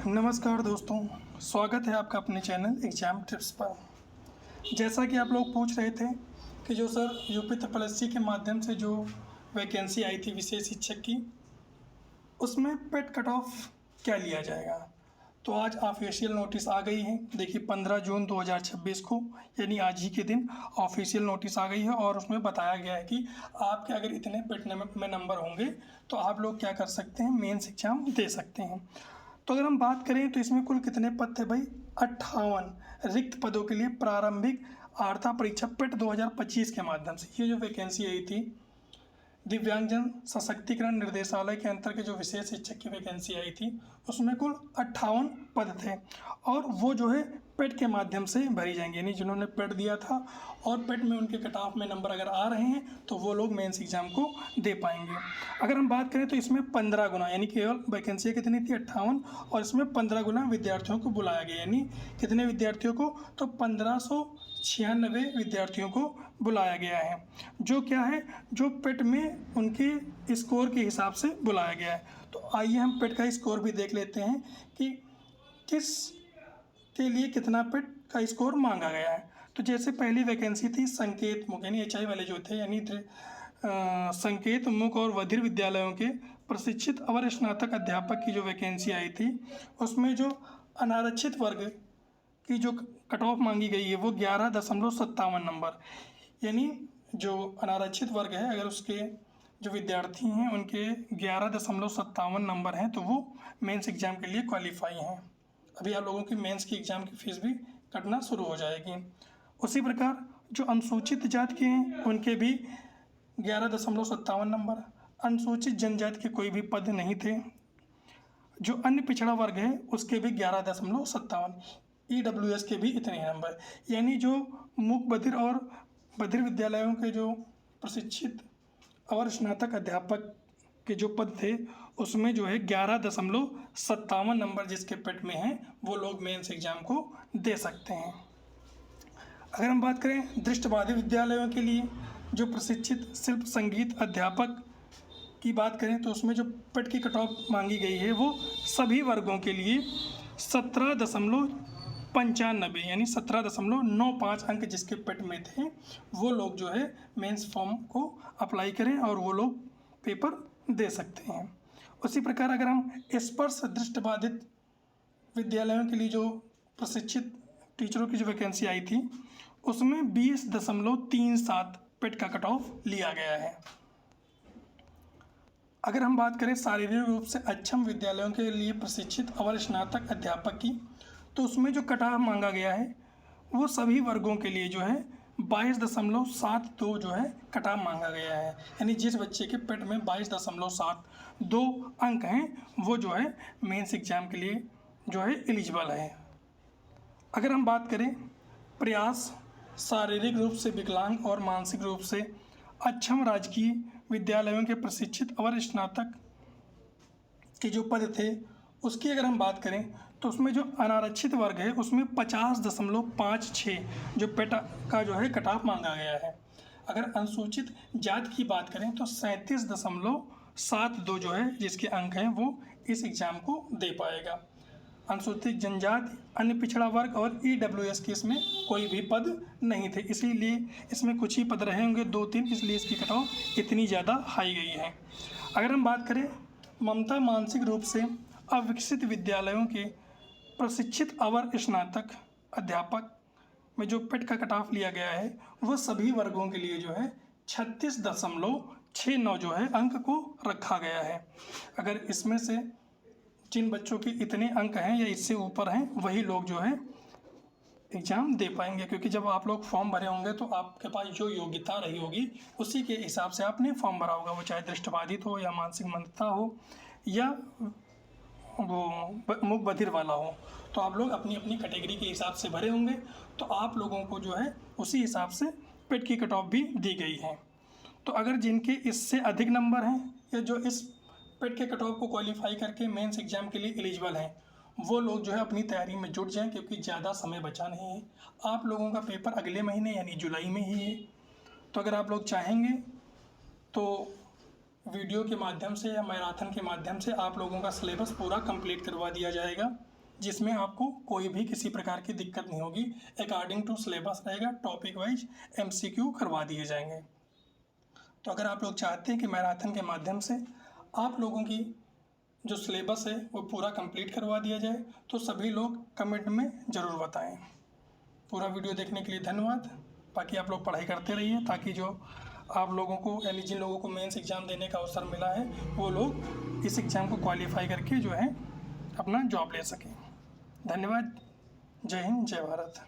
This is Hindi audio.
नमस्कार दोस्तों, स्वागत है आपका अपने चैनल एग्ज़ाम टिप्स पर। जैसा कि आप लोग पूछ रहे थे कि जो सर यूपी त्रिपल के माध्यम से जो वैकेंसी आई थी विशेष शिक्षक की, उसमें पेट कट ऑफ क्या लिया जाएगा। तो आज ऑफिशियल नोटिस आ गई है। देखिए 15 जून 2026 को यानी आज ही के दिन ऑफिशियल नोटिस आ गई है और उसमें बताया गया है कि आपके अगर इतने पेट में नंबर होंगे तो आप लोग क्या कर सकते हैं, मेंस एग्ज़ाम दे सकते हैं। तो अगर हम बात करें तो इसमें कुल कितने पद थे भाई, 58 रिक्त पदों के लिए प्रारंभिक आर्ता परीक्षा पेट 2025 के माध्यम से ये जो वैकेंसी आई थी, दिव्यांगजन सशक्तिकरण निर्देशालय के अंतर्गत जो विशेष शिक्षक की वैकेंसी आई थी उसमें कुल 58 पद थे और वो जो है पेट के माध्यम से भरी जाएंगे। यानी जिन्होंने पेट दिया था और पेट में उनके कट ऑफ में नंबर अगर आ रहे हैं तो वो लोग मेंस एग्जाम को दे पाएंगे। अगर हम बात करें तो इसमें 15 गुना यानी केवल वैकेंसी कितनी थी 58 और इसमें 15 गुना विद्यार्थियों को बुलाया गया। यानी कितने विद्यार्थियों को, तो 1596 विद्यार्थियों को बुलाया गया है, जो क्या है जो पेट में उनके स्कोर के हिसाब से बुलाया गया है। तो आइए हम पेट का स्कोर भी देख लेते हैं कि किस के लिए कितना पेट का स्कोर मांगा गया है। तो जैसे पहली वैकेंसी थी संकेत मुख यानी एचआई वाले जो थे, यानी संकेत मुख और बधिर विद्यालयों के प्रशिक्षित अवर स्नातक अध्यापक की जो वैकेंसी आई थी उसमें जो अनारक्षित वर्ग की जो कट ऑफ मांगी गई है वो 11.57 नंबर। यानी जो अनारक्षित वर्ग है अगर उसके जो विद्यार्थी हैं उनके 11.57 नंबर हैं तो वो मेंस एग्ज़ाम के लिए क्वालिफाई हैं। अभी आप लोगों की मेंस की एग्ज़ाम की फ़ीस भी कटना शुरू हो जाएगी। उसी प्रकार जो अनुसूचित जाति के हैं उनके भी 11.57 नंबर। अनुसूचित जनजाति के कोई भी पद नहीं थे। जो अन्य पिछड़ा वर्ग है उसके भी 11.57, EWS के भी इतने ही नंबर। यानी जो मूक बधिर और बधिर विद्यालयों के जो प्रशिक्षित और स्नातक अध्यापक के जो पद थे उसमें जो है 11.57 नंबर जिसके पेट में हैं वो लोग मेंस एग्ज़ाम को दे सकते हैं। अगर हम बात करें दृष्टिबाधित विद्यालयों के लिए जो प्रशिक्षित शिल्प संगीत अध्यापक की बात करें तो उसमें जो पेट की कट ऑफ मांगी गई है वो सभी वर्गों के लिए 17.95 यानी 17.95 अंक जिसके पेट में थे वो लोग जो है मेंस फॉर्म को अप्लाई करें और वो लोग पेपर दे सकते हैं। उसी प्रकार अगर हम स्पर्श दृष्टिबाधित विद्यालयों के लिए जो प्रशिक्षित टीचरों की जो वैकेंसी आई थी उसमें 20.37 पेट का कट ऑफ लिया गया है। अगर हम बात करें शारीरिक रूप से अक्षम विद्यालयों के लिए प्रशिक्षित अवर स्नातक अध्यापक की तो उसमें जो कट ऑफ मांगा गया है वो सभी वर्गों के लिए जो है 22.72 जो है कट ऑफ मांगा गया है। यानी जिस बच्चे के पेट में 22.72 अंक हैं वो जो है मेंस एग्ज़ाम के लिए जो है एलिजिबल है। अगर हम बात करें प्रयास शारीरिक रूप से विकलांग और मानसिक रूप से अक्षम राजकीय विद्यालयों के प्रशिक्षित अवर स्नातक के जो पद थे उसकी अगर हम बात करें तो उसमें जो अनारक्षित वर्ग है उसमें 50.56 जो पेट का जो है कट ऑफ मांगा गया है। अगर अनुसूचित जाति की बात करें तो 37.72 जो है जिसके अंक हैं वो इस एग्ज़ाम को दे पाएगा। अनुसूचित जनजाति अन्य पिछड़ा वर्ग और EWS के इसमें कोई भी पद नहीं थे, इसीलिए इसमें कुछ ही पद रहे होंगे 2-3, इसलिए इसकी कट ऑफ इतनी ज़्यादा हाई गई है। अगर हम बात करें ममता मानसिक रूप से अविकसित विद्यालयों के प्रशिक्षित अवर स्नातक अध्यापक में जो पेट का कट ऑफ लिया गया है वो सभी वर्गों के लिए जो है 36.69 जो है अंक को रखा गया है। अगर इसमें से जिन बच्चों के इतने अंक हैं या इससे ऊपर हैं वही लोग जो है एग्ज़ाम दे पाएंगे, क्योंकि जब आप लोग फॉर्म भरे होंगे तो आपके पास जो योग्यता रही होगी उसी के हिसाब से आपने फॉर्म भरा होगा, वो चाहे दृष्टिबाधित हो या मानसिक मंदता हो या वो मूक बधिर वाला हो। तो आप लोग अपनी अपनी कैटेगरी के हिसाब से भरे होंगे तो आप लोगों को जो है उसी हिसाब से पेट की कट ऑफ भी दी गई है। तो अगर जिनके इससे अधिक नंबर हैं या जो इस पेट के कट ऑफ को क्वालिफाई करके मेंस एग्ज़ाम के लिए एलिजिबल हैं वो लोग जो है अपनी तैयारी में जुट जाएं, क्योंकि ज़्यादा समय बचा नहीं है। आप लोगों का पेपर अगले महीने यानी जुलाई में ही है। तो अगर आप लोग चाहेंगे तो वीडियो के माध्यम से या मैराथन के माध्यम से आप लोगों का सिलेबस पूरा कंप्लीट करवा दिया जाएगा। जिसमें आपको कोई भी किसी प्रकार की दिक्कत नहीं होगी। अकॉर्डिंग टू सिलेबस रहेगा, टॉपिक वाइज MCQ करवा दिए जाएंगे। तो अगर आप लोग चाहते हैं कि मैराथन के माध्यम से आप लोगों की जो सिलेबस है वो पूरा कंप्लीट करवा दिया जाए, तो सभी लोग कमेंट में ज़रूर बताएं। पूरा वीडियो देखने के लिए धन्यवाद। बाकी आप लोग पढ़ाई करते रहिए, ताकि जो आप लोगों को यानी जिन लोगों को मेंस एग्ज़ाम देने का अवसर मिला है वो लोग इस एग्ज़ाम को क्वालिफाई करके जो है अपना जॉब ले सकें। धन्यवाद। जय हिंद, जय भारत।